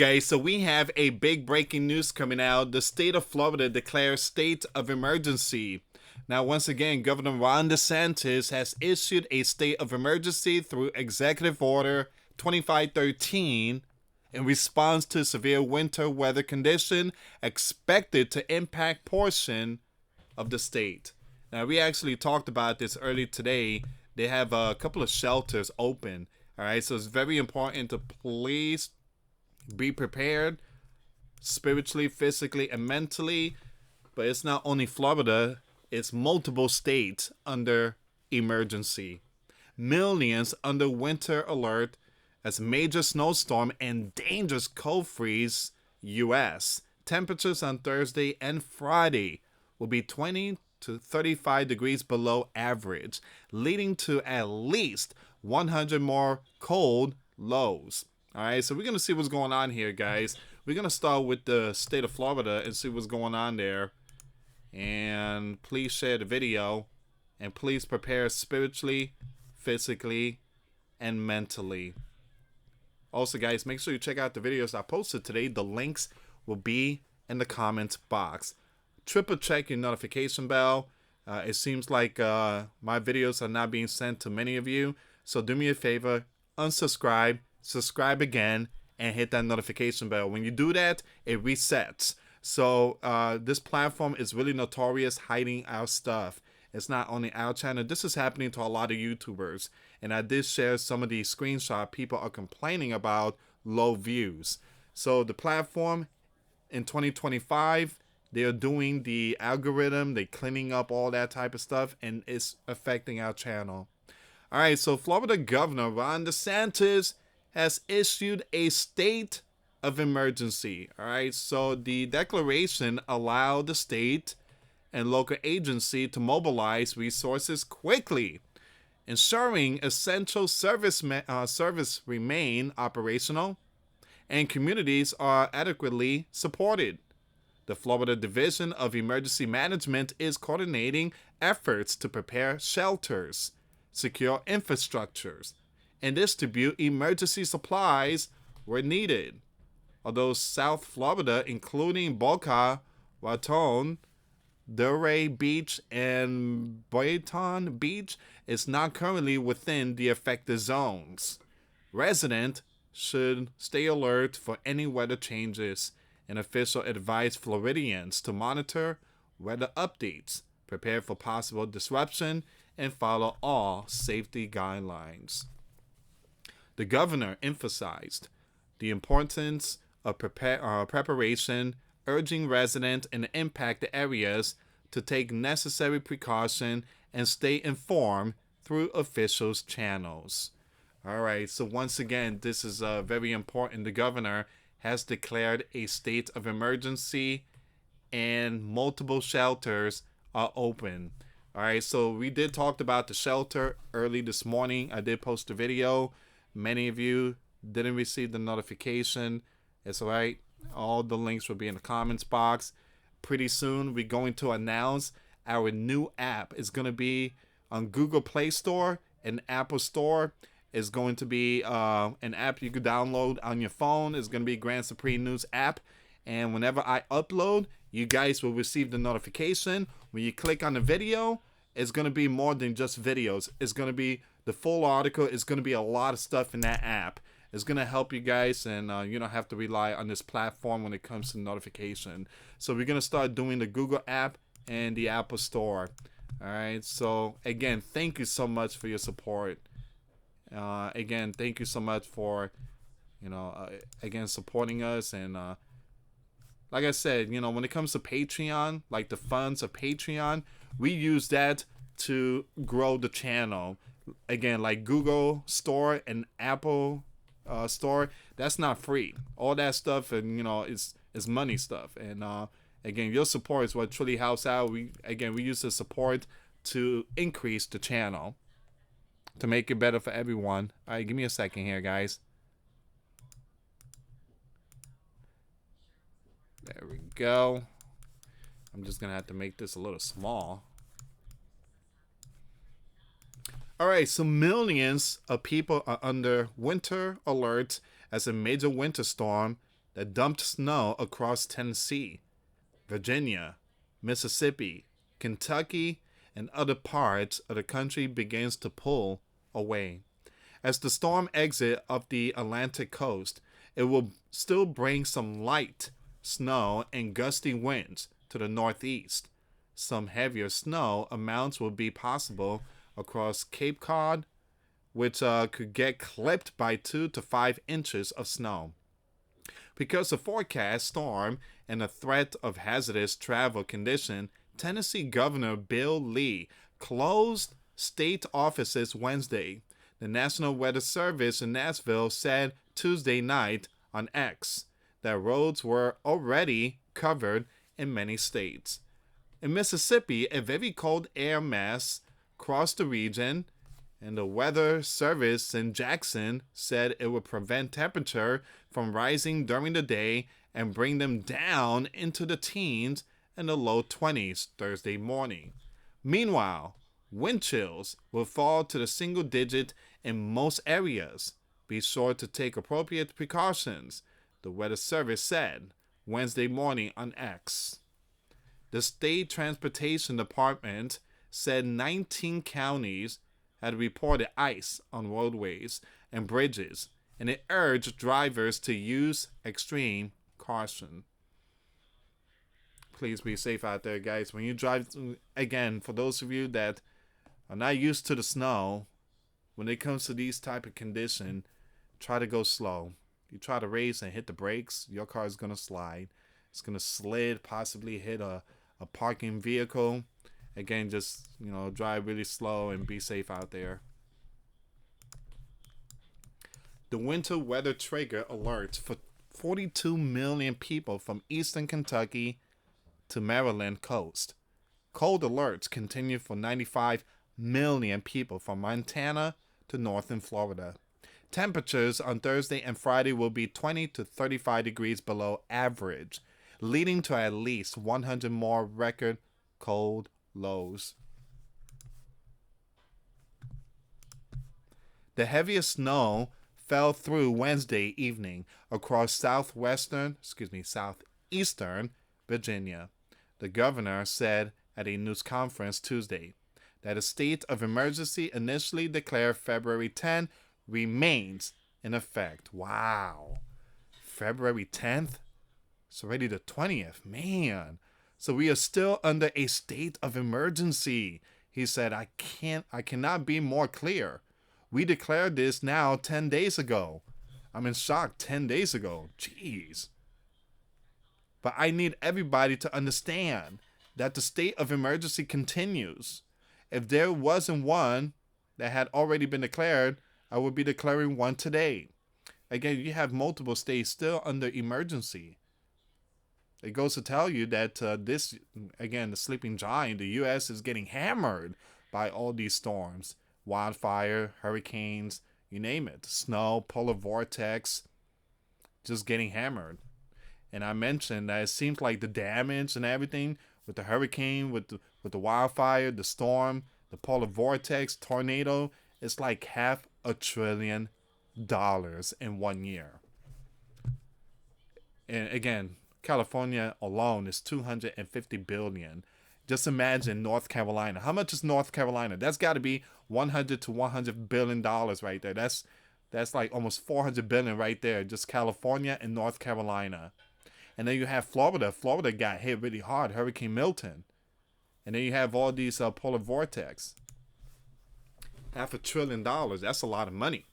guys, so we have a big breaking news coming out. The state of Florida declares state of emergency. Now, once again, Governor Ron DeSantis has issued a state of emergency through Executive Order 2513 in response to severe winter weather condition expected to impact portion of the state. Now, we actually talked about this early today. They have a couple of shelters open. All right, so it's very important to please be prepared spiritually, physically, and mentally. But it's not only Florida, it's multiple states under emergency. Millions under winter alert as major snowstorm and dangerous cold freeze U.S. Temperatures on Thursday and Friday will be 20 to 35 degrees below average, leading to at least 100 more cold lows. All right, so we're going to see what's going on here, guys. We're going to start with the state of Florida and see what's going on there. And please share the video. And please prepare spiritually, physically, and mentally. Also, guys, make sure you check out the videos I posted today. The links will be in the comments box. Triple check your notification bell. It seems like my videos are not being sent to many of you. So do me a favor, unsubscribe, subscribe again, and hit that notification bell. When you do that, it resets. So this platform is really notorious hiding our stuff. It's not only our channel. This is happening to a lot of YouTubers. And I did share some of these screenshots. People are complaining about low views. So the platform in 2025, they're doing the algorithm. They're cleaning up all that type of stuff. And it's affecting our channel. All right, so Florida Governor Ron DeSantis has issued a state of emergency. All right, so the declaration allowed the state and local agency to mobilize resources quickly, ensuring essential service remain operational and communities are adequately supported. The Florida Division of Emergency Management is coordinating efforts to prepare shelters, secure infrastructures, and distribute emergency supplies where needed. Although South Florida, including Boca Raton, Delray Beach, and Boynton Beach, is not currently within the affected zones. Residents should stay alert for any weather changes, and officials advise Floridians to monitor weather updates, prepare for possible disruption, and follow all safety guidelines. The governor emphasized the importance of preparation, urging residents in the impacted areas to take necessary precaution and stay informed through officials' channels. All right, so once again, this is very important. The governor has declared a state of emergency and multiple shelters are open. All right, so we did talk about the shelter early this morning. I did post a video. Many of you didn't receive the notification. It's all right. All the links will be in the comments box. Pretty soon, we're going to announce our new app. It's going to be on Google Play Store and Apple Store. It's going to be an app you could download on your phone. It's going to be Grand Supreme News app. And whenever I upload, you guys will receive the notification. When you click on the video, it's going to be more than just videos. It's going to be the full article. It's going to be a lot of stuff in that app. It's going to help you guys, and you don't have to rely on this platform when it comes to notification. So we're going to start doing the Google app and the Apple Store. All right. So again, thank you so much for your support. Again, thank you so much for, again, supporting us. And like I said, when it comes to Patreon, like the funds of Patreon, we use that to grow the channel. Again, like Google Store and Apple Store, that's not free. All that stuff, and is money stuff. And again, your support is what truly helps out. We use the support to increase the channel, to make it better for everyone. All right, give me a second here, guys. There we go. I'm just gonna have to make this a little small. All right, so millions of people are under winter alert as a major winter storm that dumped snow across Tennessee, Virginia, Mississippi, Kentucky, and other parts of the country begins to pull away. As the storm exits off the Atlantic coast, it will still bring some light snow and gusty winds to the northeast. Some heavier snow amounts will be possible across Cape Cod, which could get clipped by 2 to 5 inches of snow. Because of forecast storm and the threat of hazardous travel condition, Tennessee Governor Bill Lee closed state offices Wednesday. The National Weather Service in Nashville said Tuesday night on X that roads were already covered in many states. In Mississippi, a very cold air mass crossed the region, and the Weather Service in Jackson said it would prevent temperature from rising during the day and bring them down into the teens and the low 20s Thursday morning. Meanwhile, wind chills will fall to the single digit in most areas. Be sure to take appropriate precautions, the Weather Service said Wednesday morning on X. The State Transportation Department said 19 counties had reported ice on roadways and bridges, and it urged drivers to use extreme caution. Please be safe out there, guys. When you drive, again, for those of you that are not used to the snow, when it comes to these type of conditions, try to go slow. You try to race and hit the brakes, your car is going to slide. It's going to slid, possibly hit a parking vehicle. Again, just, drive really slow and be safe out there. The winter weather trigger alerts for 42 million people from eastern Kentucky to Maryland coast. Cold alerts continue for 95 million people from Montana to northern Florida. Temperatures on Thursday and Friday will be 20 to 35 degrees below average, leading to at least 100 more record cold lows. The heaviest snow fell through Wednesday evening across southeastern Virginia. The governor said at a news conference Tuesday that a state of emergency initially declared February 10 remains in effect. Wow. February 10th? It's already the 20th. Man. So we are still under a state of emergency. He said, I cannot be more clear. We declared this now 10 days ago. I'm in shock. 10 days ago. Jeez. But I need everybody to understand that the state of emergency continues. If there wasn't one that had already been declared, I would be declaring one today. Again, you have multiple states still under emergency. It goes to tell you that the sleeping giant, the U.S. is getting hammered by all these storms. Wildfire, hurricanes, you name it. Snow, polar vortex, just getting hammered. And I mentioned that it seems like the damage and everything with the hurricane, with the wildfire, the storm, the polar vortex, tornado, it's like $500 billion in 1 year. And again, California alone is $250 billion. Just imagine North Carolina. How much is North Carolina? That's got to be $100 to $100 billion right there. That's like almost $400 billion right there. Just California and North Carolina. And then you have Florida. Florida got hit really hard. Hurricane Milton. And then you have all these polar vortex. $500 billion. That's a lot of money.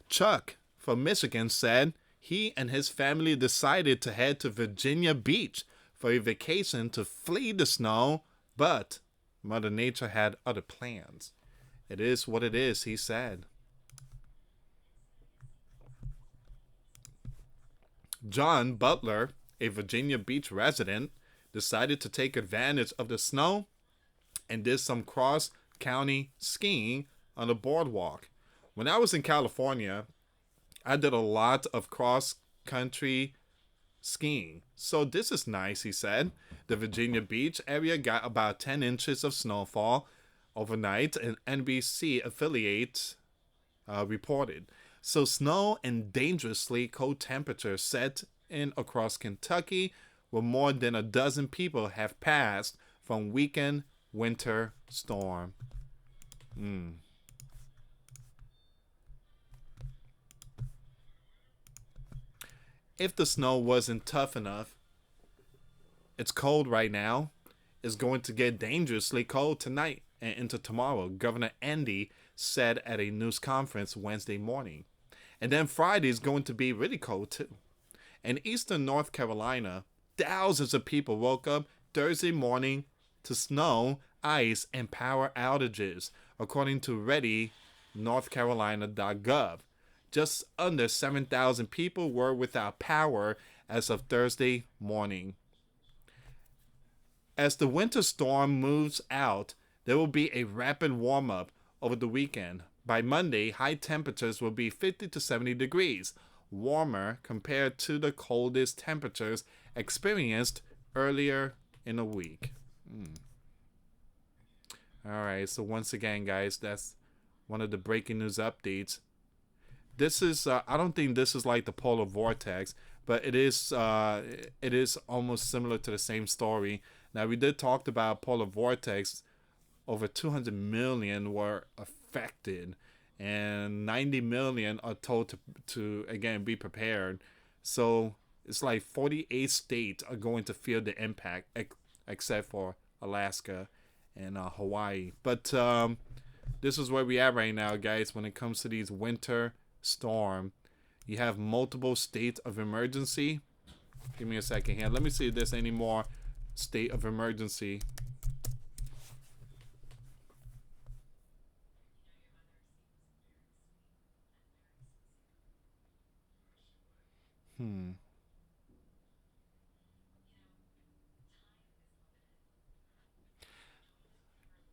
Chuck from Michigan said he and his family decided to head to Virginia Beach for a vacation to flee the snow, but Mother Nature had other plans. It is what it is, he said. John Butler, a Virginia Beach resident, decided to take advantage of the snow and did some cross-county skiing on the boardwalk. When I was in California, I did a lot of cross-country skiing. So this is nice, he said. The Virginia Beach area got about 10 inches of snowfall overnight, an NBC affiliate reported. So snow and dangerously cold temperatures set in across Kentucky, where more than a dozen people have passed from weekend winter storm. If the snow wasn't tough enough, it's cold right now. It's going to get dangerously cold tonight and into tomorrow, Governor Andy said at a news conference Wednesday morning. And then Friday is going to be really cold too. In eastern North Carolina, thousands of people woke up Thursday morning to snow, ice, and power outages, according to ReadyNorthCarolina.gov. Just under 7,000 people were without power as of Thursday morning. As the winter storm moves out, there will be a rapid warm-up over the weekend. By Monday, high temperatures will be 50 to 70 degrees, warmer compared to the coldest temperatures experienced earlier in the week. All right, so once again, guys, that's one of the breaking news updates. This is, I don't think this is like the polar vortex, but it is almost similar to the same story. Now, we did talk about polar vortex. Over 200 million were affected, and 90 million are told to again be prepared. So it's like 48 states are going to feel the impact, except for Alaska and Hawaii. But this is where we are right now, guys. When it comes to these winter storm, you have multiple states of emergency. Give me a second here. Let me see if there's any more state of emergency.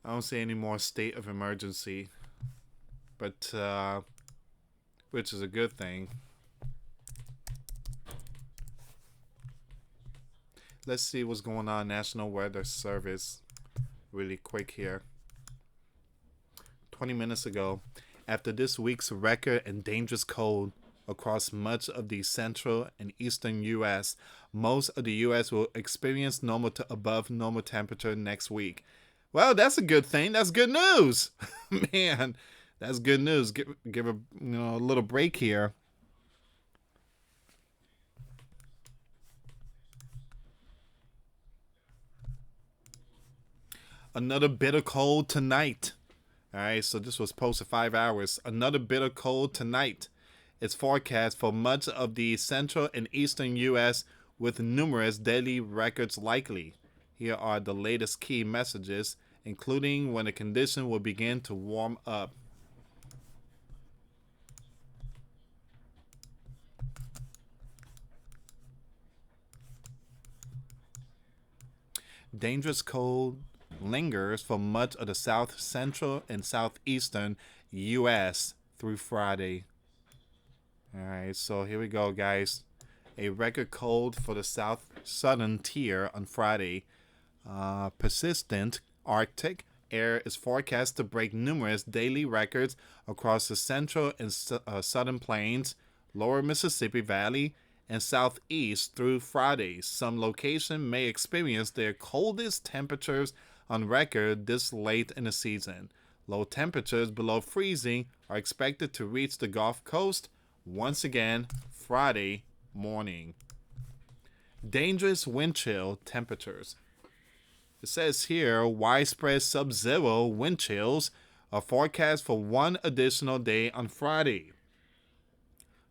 I don't see any more state of emergency, but which is a good thing. Let's see what's going on. National Weather Service, really quick here. 20 minutes ago, after this week's record and dangerous cold across much of the central and eastern U.S., most of the U.S. will experience normal to above normal temperature next week. Well, that's a good thing. That's good news. Man, that's good news. Give a little break here. Another bitter cold tonight. All right, so this was posted 5 hours. Another bitter cold tonight. It's forecast for much of the central and eastern U.S. with numerous daily records likely. Here are the latest key messages, including when the condition will begin to warm up. Dangerous cold lingers for much of the south central and southeastern U.S. through Friday. All right, so here we go, guys. A record cold for the southern tier on Friday. Persistent Arctic air is forecast to break numerous daily records across the central and southern plains, lower Mississippi Valley, and southeast through Friday. Some locations may experience their coldest temperatures on record this late in the season. Low temperatures below freezing are expected to reach the Gulf Coast once again Friday morning. Dangerous wind chill temperatures. It says here widespread sub-zero wind chills are forecast for one additional day on Friday.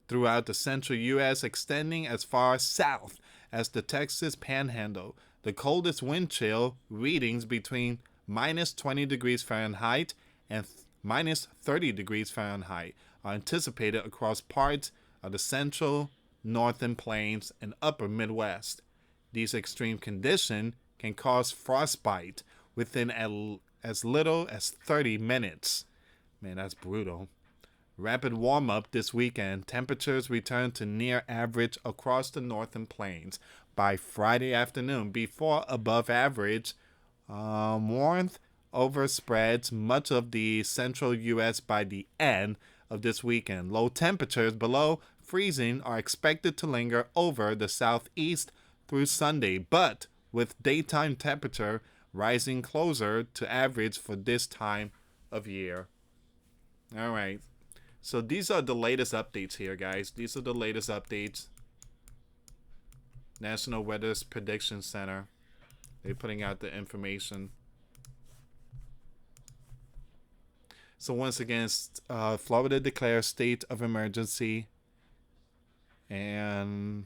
Throughout the central U.S., extending as far south as the Texas Panhandle, the coldest wind chill readings between minus 20 degrees Fahrenheit and minus 30 degrees Fahrenheit are anticipated across parts of the central, northern plains, and upper Midwest. These extreme conditions can cause frostbite within as little as 30 minutes. Man, that's brutal. Rapid warm-up this weekend. Temperatures return to near average across the northern plains by Friday afternoon before above average warmth overspreads much of the central U.S. by the end of this weekend. Low temperatures below freezing are expected to linger over the southeast through Sunday, but with daytime temperature rising closer to average for this time of year. All right. So these are the latest updates here, guys. These are the latest updates. National Weather Prediction Center. They're putting out the information. So once again, Florida declares state of emergency. And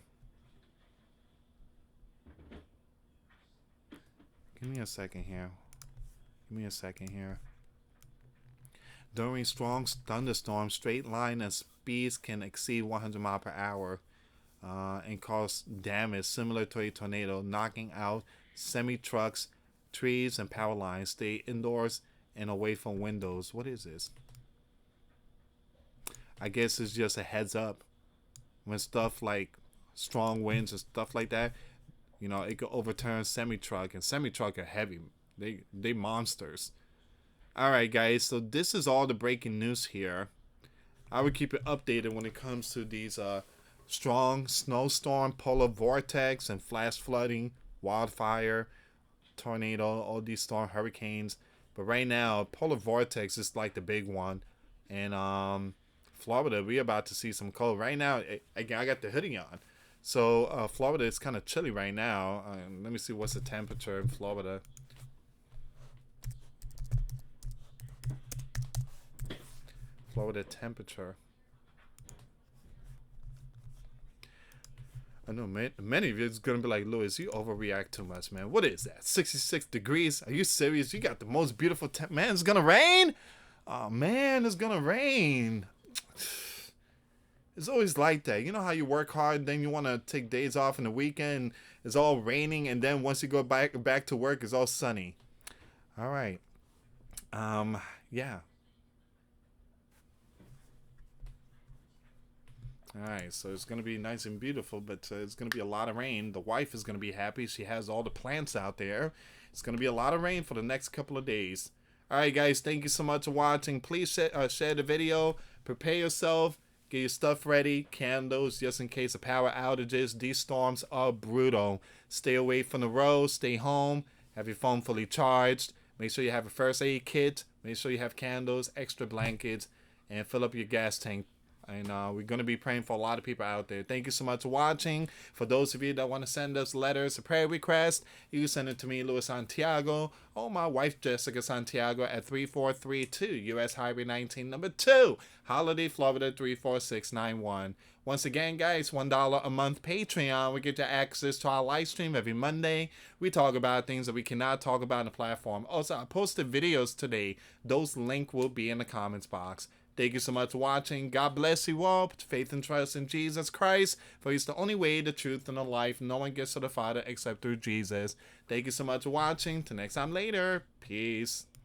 give me a second here. During strong thunderstorms, straight line and speeds can exceed 100 miles per hour and cause damage similar to a tornado, knocking out semi-trucks, trees, and power lines. Stay indoors and away from windows. What is this? I guess it's just a heads up. When stuff like strong winds and stuff like that, you know, it could overturn semi-truck, and semi-truck are heavy. They monsters. Alright guys, so this is all the breaking news here. I will keep it updated when it comes to these strong snowstorm, polar vortex, and flash flooding, wildfire, tornado, all these storm hurricanes. But right now, polar vortex is like the big one. And Florida, we're about to see some cold. Right now, I got the hoodie on. So Florida is kind of chilly right now. Let me see what's the temperature in Florida. Florida temperature. I know many of you is going to be like, Louis, you overreact too much, man. What is that? 66 degrees? Are you serious? You got the most beautiful man, it's going to rain? Oh, man, it's going to rain. It's always like that. You know how you work hard, then you want to take days off in the weekend. It's all raining, and then once you go back to work, it's all sunny. All right. Yeah. Alright, so it's going to be nice and beautiful, but it's going to be a lot of rain. The wife is going to be happy. She has all the plants out there. It's going to be a lot of rain for the next couple of days. Alright guys, thank you so much for watching. Please share the video. Prepare yourself. Get your stuff ready. Candles, just in case of power outages. These storms are brutal. Stay away from the road. Stay home. Have your phone fully charged. Make sure you have a first aid kit. Make sure you have candles, extra blankets, and fill up your gas tank. And we're going to be praying for a lot of people out there. Thank you so much for watching. For those of you that want to send us letters or prayer requests, you can send it to me, US Santiago, or my wife, Jessica Santiago, at 3432 US Highway 19, number 2, Holiday, Florida 34691. Once again, guys, $1 a month Patreon. We get you access to our live stream every Monday. We talk about things that we cannot talk about on the platform. Also, I posted videos today. Those links will be in the comments box. Thank you so much for watching. God bless you all. Put faith and trust in Jesus Christ, for He's the only way, the truth, and the life. No one gets to the Father except through Jesus. Thank you so much for watching. Till next time later. Peace.